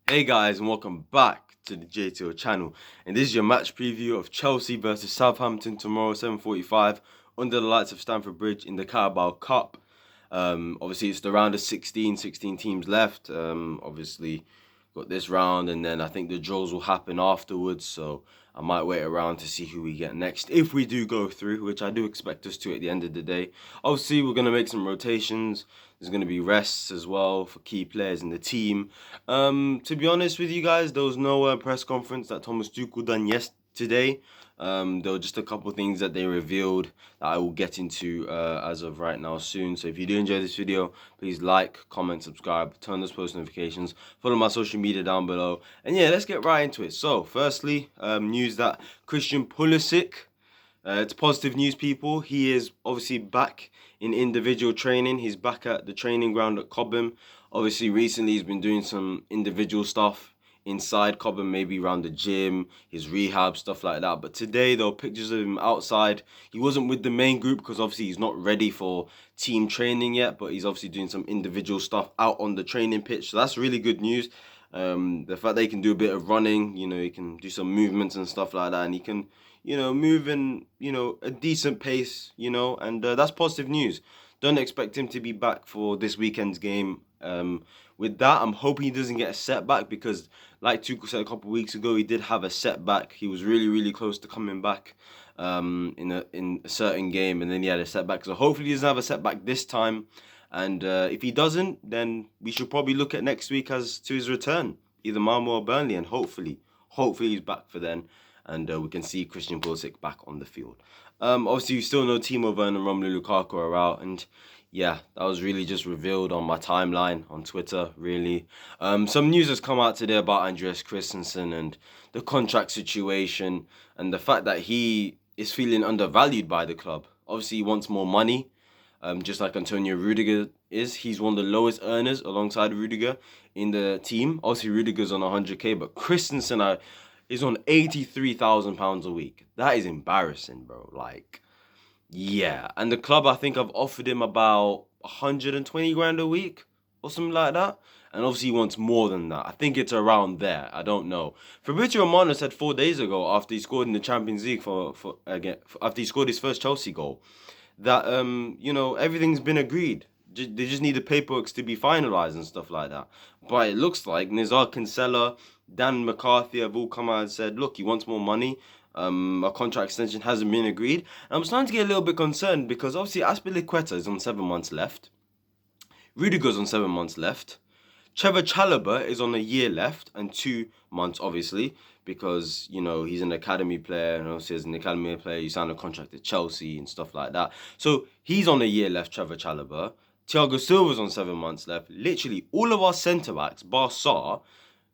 Hey guys, and welcome back to the JTO channel. And this is your match preview of Chelsea versus Southampton tomorrow, 7:45, under the lights of Stamford Bridge in the Carabao Cup. Obviously, it's the round of 16 teams left. Obviously, got this round, and then I think the draws will happen afterwards. So I might wait around to see who we get next if we do go through, which I do expect us to at the end of the day. Obviously, we're gonna make some rotations. There's gonna be rests as well for key players in the team. To be honest with you guys, there was no press conference that Thomas Tuchel done yesterday. There were just a couple things that they revealed that I will get into as of right now soon. So if you do enjoy this video, please like, comment, subscribe, turn those post notifications, follow my social media down below. And yeah, let's get right into it. So firstly, news that Christian Pulisic, it's positive news, people. He is obviously back in individual training. He's back at the training ground at Cobham. Obviously, recently he's been doing some individual stuff inside Cobham, maybe around the gym, his rehab, stuff like that. But today, there were pictures of him outside. He wasn't with the main group because obviously he's not ready for team training yet, but he's obviously doing some individual stuff out on the training pitch. So that's really good news. The fact that he can do a bit of running, he can do some movements and stuff like that, and he can, move in, a decent pace, and that's positive news. Don't expect him to be back for this weekend's game. With that, I'm hoping he doesn't get a setback because, like Tuchel said a couple of weeks ago, he did have a setback. He was really close to coming back in a certain game, and then he had a setback. So hopefully he doesn't have a setback this time. And if he doesn't, then we should probably look at next week as to his return, either Malmo or Burnley, and hopefully he's back for then, and we can see Christian Pulisic back on the field. Obviously, you still know Timo Werner and Romelu Lukaku are out, and yeah, that was really just revealed on my timeline on Twitter, really. Some news has come out today about Andreas Christensen and the contract situation and the fact that he is feeling undervalued by the club. Obviously, he wants more money, just like Antonio Rudiger is. He's one of the lowest earners alongside Rudiger in the team. Obviously, Rudiger's on 100k, but Christensen is on £83,000 a week. That is embarrassing, bro. Like, yeah, and the club, I think I've offered him about 120 grand a week or something like that. And obviously he wants more than that. I think it's around there. I don't know. Fabrizio Romano said 4 days ago after he scored in the Champions League after he scored his first Chelsea goal that everything's been agreed. They just need the paperwork to be finalized and stuff like that. But it looks like Nizar Kinsella, Dan McCarthy have all come out and said, look, he wants more money. A contract extension hasn't been agreed. And I'm starting to get a little bit concerned because obviously Azpilicueta is on 7 months left. Rudiger's on 7 months left. Trevor Chalobah is on a year left and 2 months, obviously, because, he's an academy player. And obviously, as an academy player, you sign a contract at Chelsea and stuff like that. So he's on a year left, Trevor Chalobah. Thiago Silva's on 7 months left. Literally, all of our centre-backs, bar Sarr,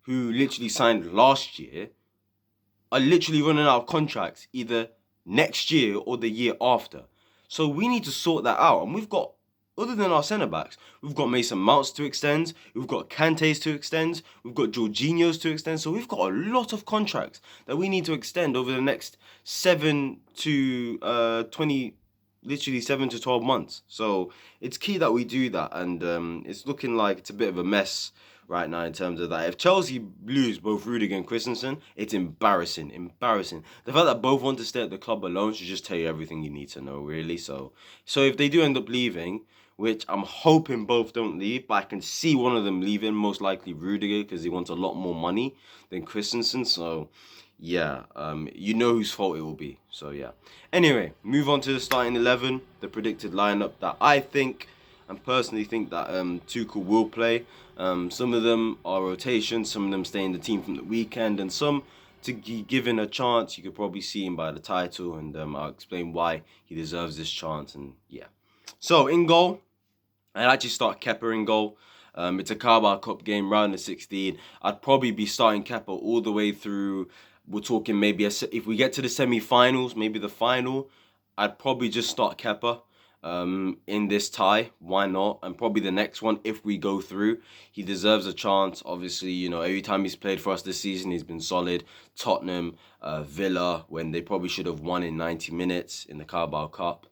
who literally signed last year, are literally running out of contracts either next year or the year after. So we need to sort that out. And we've got, other than our centre-backs, we've got Mason Mounts to extend, we've got Kante's to extend, we've got Jorginho's to extend. So we've got a lot of contracts that we need to extend over the next 7 to 12 months. So it's key that we do that. And it's looking like it's a bit of a mess right now in terms of that. If Chelsea lose both Rudiger and Christensen, it's embarrassing. The fact that both want to stay at the club alone should just tell you everything you need to know, really. So if they do end up leaving, which I'm hoping both don't leave, but I can see one of them leaving, most likely Rudiger, because he wants a lot more money than Christensen. So yeah, you know whose fault it will be. So yeah. Anyway, move on to the starting 11, the predicted lineup that I think and personally think that Tuchel will play. Some of them are rotations, some of them stay in the team from the weekend, and some to be given a chance. You could probably see him by the title, and I'll explain why he deserves this chance. And yeah, so in goal, I'd actually start Kepa in goal. It's a Carabao Cup game, round of 16. I'd probably be starting Kepa all the way through. We're talking maybe if we get to the semi-finals, maybe the final, I'd probably just start Kepa. In this tie, why not? And probably the next one, if we go through, he deserves a chance. Obviously, every time he's played for us this season, he's been solid. Tottenham, Villa, when they probably should have won in 90 minutes in the Carabao Cup,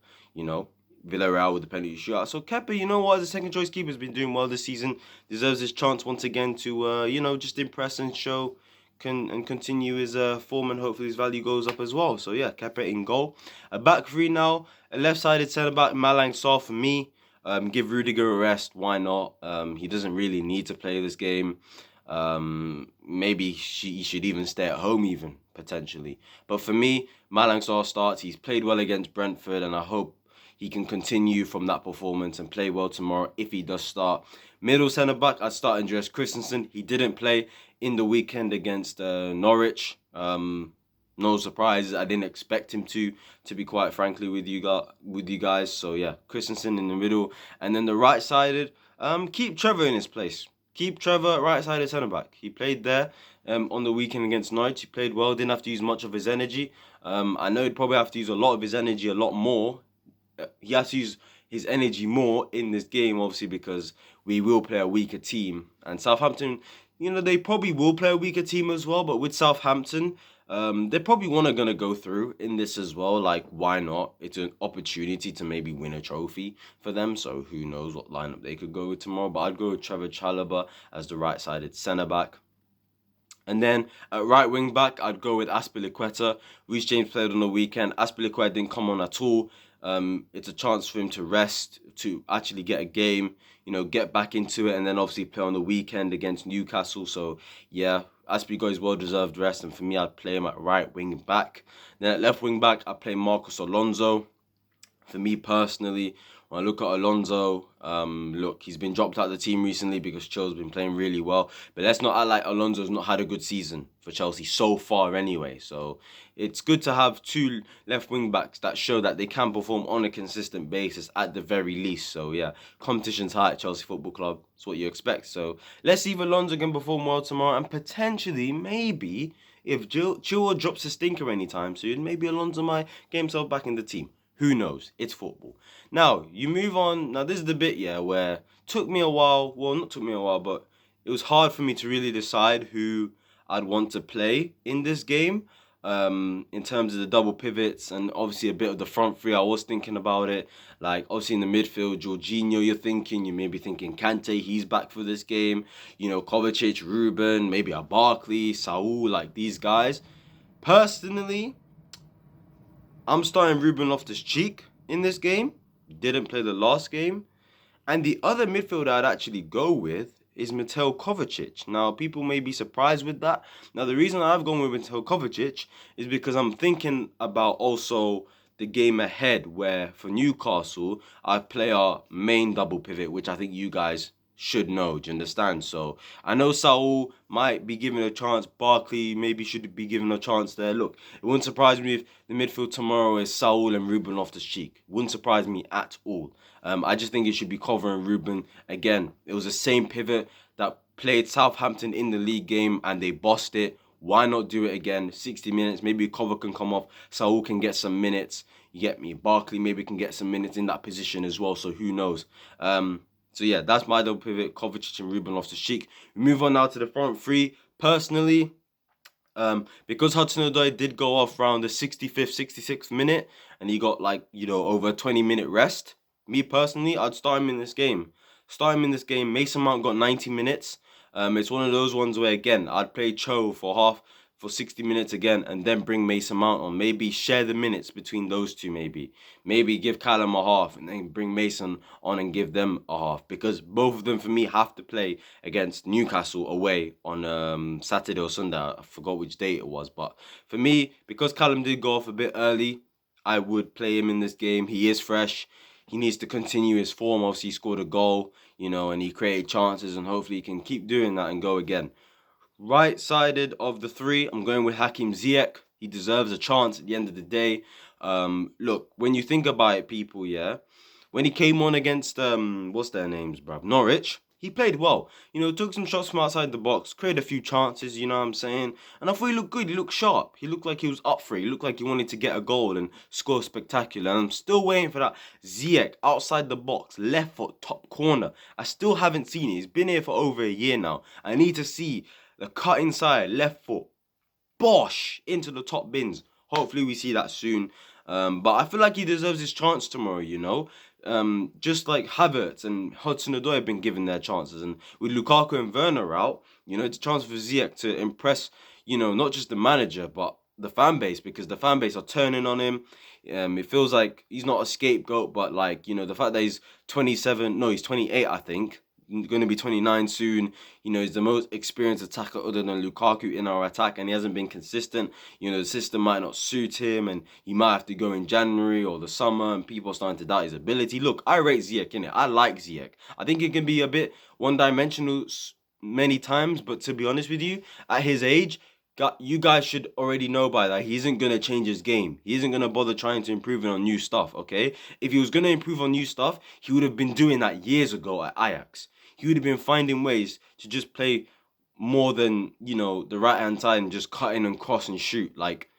Villarreal with the penalty shootout. So Kepa, you know what, as a second choice keeper, has been doing well this season. Deserves his chance once again to just impress and show and continue his form, and hopefully his value goes up as well. So yeah, Kepa in goal. A back three now. A left-sided centre back, Malang Sarr for me. Give Rudiger a rest. Why not? He doesn't really need to play this game. Maybe he should even stay at home, even potentially. But for me, Malang Sarr starts. He's played well against Brentford, and I hope he can continue from that performance and play well tomorrow if he does start. Middle centre back, I'd start Andreas Christensen. He didn't play in the weekend against Norwich. No surprises. I didn't expect him to be quite frankly with you guys. So yeah, Christensen in the middle, and then the right-sided. Keep Trevor in his place. Keep Trevor right-sided centre back. He played there on the weekend against Norwich. He played well. Didn't have to use much of his energy. I know he'd probably have to use a lot of his energy, a lot more. He has to use his energy more in this game, obviously, because we will play a weaker team. And Southampton, they probably will play a weaker team as well. But with Southampton, they probably going to go through in this as well. Like, why not? It's an opportunity to maybe win a trophy for them. So who knows what lineup they could go with tomorrow. But I'd go with Trevor Chalobah as the right-sided centre-back. And then at right wing back, I'd go with Azpilicueta. Reece James played on the weekend. Azpilicueta didn't come on at all. It's a chance for him to rest, to actually get a game, get back into it, and then obviously play on the weekend against Newcastle. So yeah, Azpilicueta got his well-deserved rest, and for me, I'd play him at right wing back. Then at left wing back, I'd play Marcos Alonso. For me personally, when I look at Alonso, he's been dropped out of the team recently because Chelsea's been playing really well. But let's not act like Alonso's not had a good season for Chelsea so far anyway. So it's good to have two left wing backs that show that they can perform on a consistent basis at the very least. So yeah, competition's high at Chelsea Football Club. That's what you expect. So let's see if Alonso can perform well tomorrow, and potentially, maybe, if Chilwell drops a stinker anytime soon, maybe Alonso might get himself back in the team. Who knows? It's football. Now, you move on. Now, this is the bit, where took me a while. Well, not took me a while, but it was hard for me to really decide who I'd want to play in this game. In terms of the double pivots and obviously a bit of the front three, I was thinking about it. Like, obviously in the midfield, Jorginho, you may be thinking Kante, he's back for this game. Kovacic, Ruben, maybe a Barkley, Saul, like these guys. Personally, I'm starting Ruben Loftus-Cheek in this game. Didn't play the last game. And the other midfielder I'd actually go with is Mateo Kovacic. Now, people may be surprised with that. Now, the reason I've gone with Mateo Kovacic is because I'm thinking about also the game ahead, where for Newcastle, I play our main double pivot, which I think you guys should know. Do you understand? So I know Saul might be given a chance. Barkley maybe should be given a chance there. Look, it wouldn't surprise me if the midfield tomorrow is Saul and Ruben Loftus-Cheek. Wouldn't surprise me at all. I just think it should be covering Ruben. Again, it was the same pivot that played Southampton in the league game and they bossed it. Why not do it again? 60 minutes. Maybe Cover can come off. Saul can get some minutes. You get me? Barkley maybe can get some minutes in that position as well. So who knows? So yeah, that's my double pivot, Kovacic and Ruben Loftus-Cheek. We move on now to the front three. Personally, because Hudson-Odoi did go off around the 65th, 66th minute, and he got over a 20-minute rest. Me personally, I'd start him in this game. Mason Mount got 90 minutes. It's one of those ones where, again, I'd play Cho for 60 minutes again, and then bring Mason Mount on. Maybe share the minutes between those two, maybe give Callum a half and then bring Mason on and give them a half, because both of them for me have to play against Newcastle away on Saturday or Sunday. I forgot which date it was, but for me, because Callum did go off a bit early, I would play him in this game. He is fresh. He needs to continue his form. Obviously, he scored a goal, and he created chances, and hopefully he can keep doing that and go again. Right-sided of the three, I'm going with Hakim Ziyech. He deserves a chance at the end of the day. Look, when you think about it, people, when he came on against, what's their names, bruv? Norwich, he played well. Took some shots from outside the box, created a few chances, you know what I'm saying? And I thought he looked good, he looked sharp. He looked like he was up for it. He looked like he wanted to get a goal and score spectacular. And I'm still waiting for that Ziyech outside the box, left foot, top corner. I still haven't seen it. He's been here for over a year now. I need to see the cut inside, left foot, bosh, into the top bins. Hopefully we see that soon. But I feel like he deserves his chance tomorrow, just like Havertz and Hudson-Odoi have been given their chances, and with Lukaku and Werner out, it's a chance for Ziyech to impress, not just the manager but the fan base, because the fan base are turning on him. It feels like he's not a scapegoat, but like the fact that he's 27, no, he's 28, I think. Going to be 29 soon. He's the most experienced attacker other than Lukaku in our attack, and he hasn't been consistent. The system might not suit him, and he might have to go in January or the summer, and people are starting to doubt his ability. Look, I rate Ziyech, innit? I like Ziyech. I think he can be a bit one-dimensional many times, but to be honest with you, at his age, you guys should already know by that he isn't going to change his game. He isn't going to bother trying to improve on new stuff, okay? If he was going to improve on new stuff, he would have been doing that years ago at Ajax. He would have been finding ways to just play more than, the right-hand side and just cut in and cross and shoot, And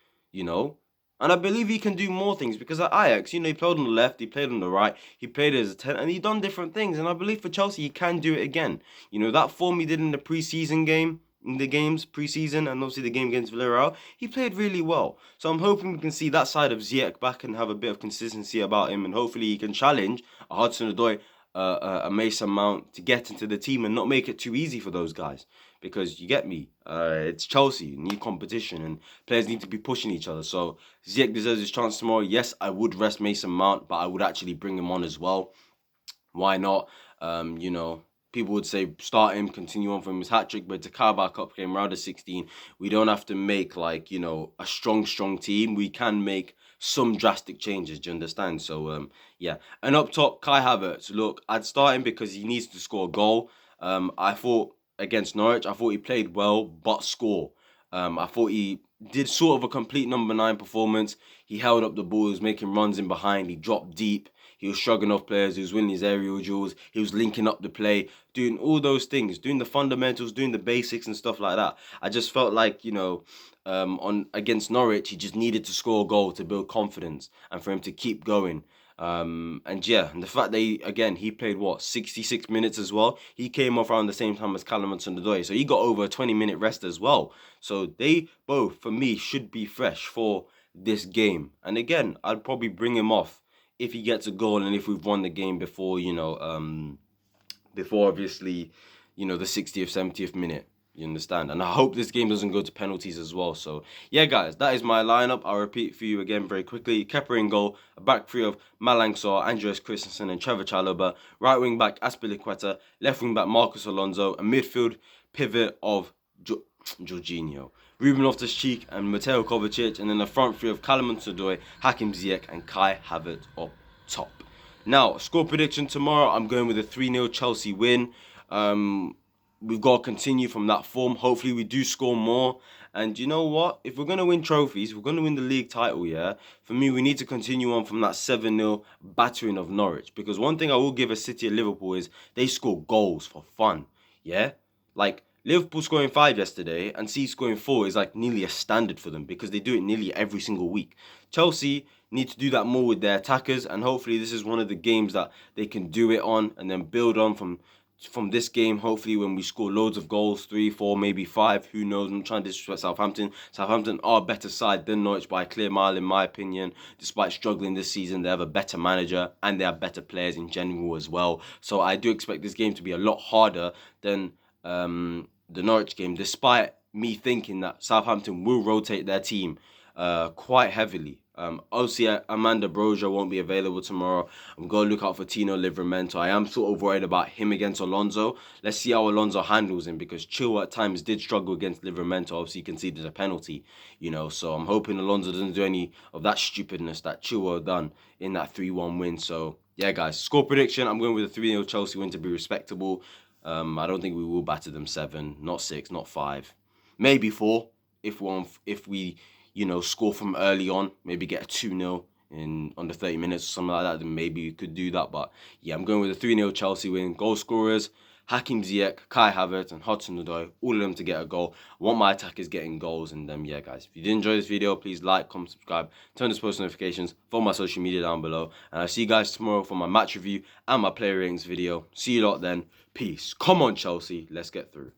I believe he can do more things, because at Ajax, he played on the left, he played on the right, he played as a 10, and he done different things. And I believe for Chelsea, he can do it again. That form he did in the pre-season game, in the games pre-season, and obviously the game against Villarreal, he played really well. So I'm hoping we can see that side of Ziyech back and have a bit of consistency about him, and hopefully he can challenge a Hudson-Odoi, a Mason Mount to get into the team and not make it too easy for those guys. Because you get me, it's Chelsea, you need competition, and players need to be pushing each other. So Ziyech deserves his chance tomorrow. Yes, I would rest Mason Mount, but I would actually bring him on as well. Why not? People would say start him, continue on from his hat-trick, but it's a Carabao Cup game, round of 16. We don't have to make, a strong team. We can make some drastic changes, do you understand? So, yeah. And up top, Kai Havertz. Look, I'd start him because he needs to score a goal. I thought against Norwich, I thought he played well, but score. I thought he did sort of a complete number 9 performance. He held up the ball, he was making runs in behind, he dropped deep. He was shrugging off players, he was winning his aerial duels, he was linking up the play, doing all those things, doing the fundamentals, doing the basics and stuff like that. I just felt like, on against Norwich, he just needed to score a goal to build confidence and for him to keep going. And the fact that he played 66 minutes as well. He came off around the same time as Hudson-Odoi, so he got over a 20-minute rest as well. So they both, for me, should be fresh for this game. And again, I'd probably bring him off if he gets a goal and if we've won the game before, before obviously, the 60th, 70th minute. You understand? And I hope this game doesn't go to penalties as well. So, yeah, guys, that is my lineup. I'll repeat for you again very quickly. Kepa in goal, a back three of Malang Sarr, Andreas Christensen and Trevor Chalobah. Right wing back, Azpilicueta. Left wing back, Marcus Alonso. A midfield pivot of Jorginho, Ruben Loftus-Cheek and Mateo Kovacic. And then a front three of Hudson-Odoi, Hakim Ziyech and Kai Havertz up top. Now, score prediction tomorrow. I'm going with a 3-0 Chelsea win. We've got to continue from that form. Hopefully, we do score more. And you know what? If we're going to win trophies, we're going to win the league title, yeah? For me, we need to continue on from that 7-0 battering of Norwich. Because one thing I will give a City and Liverpool is they score goals for fun, yeah? Like, Liverpool scoring 5 yesterday and City scoring 4 is like nearly a standard for them because they do it nearly every single week. Chelsea need to do that more with their attackers, and hopefully this is one of the games that they can do it on and then build on from this game. Hopefully when we score loads of goals, 3, 4, maybe 5, who knows. I'm trying to disrespect Southampton. Southampton are a better side than Norwich by a clear mile in my opinion. Despite struggling this season, they have a better manager and they have better players in general as well. So I do expect this game to be a lot harder than the Norwich game, despite me thinking that Southampton will rotate their team quite heavily. Obviously, Amanda Broja won't be available tomorrow. I'm going to look out for Tino Livramento. I am sort of worried about him against Alonso. Let's see how Alonso handles him, because Chilwell at times did struggle against Livramento. Obviously, he conceded a penalty, so I'm hoping Alonso doesn't do any of that stupidness that Chilwell done in that 3-1 win. So, yeah, guys, score prediction. I'm going with a 3-0 Chelsea win to be respectable. I don't think we will batter them 7, not 6, not 5. Maybe 4 if we score from early on, maybe get a 2-0 in under 30 minutes or something like that, then maybe we could do that. But yeah, I'm going with a 3-0 Chelsea win. Goal scorers, Hakim Ziyech, Kai Havertz and Hudson-Odoi, all of them to get a goal. I want my attackers getting goals. And yeah, guys, if you did enjoy this video, please like, comment, subscribe, turn on post notifications, follow my social media down below. And I'll see you guys tomorrow for my match review and my player ratings video. See you lot then. Peace. Come on, Chelsea. Let's get through.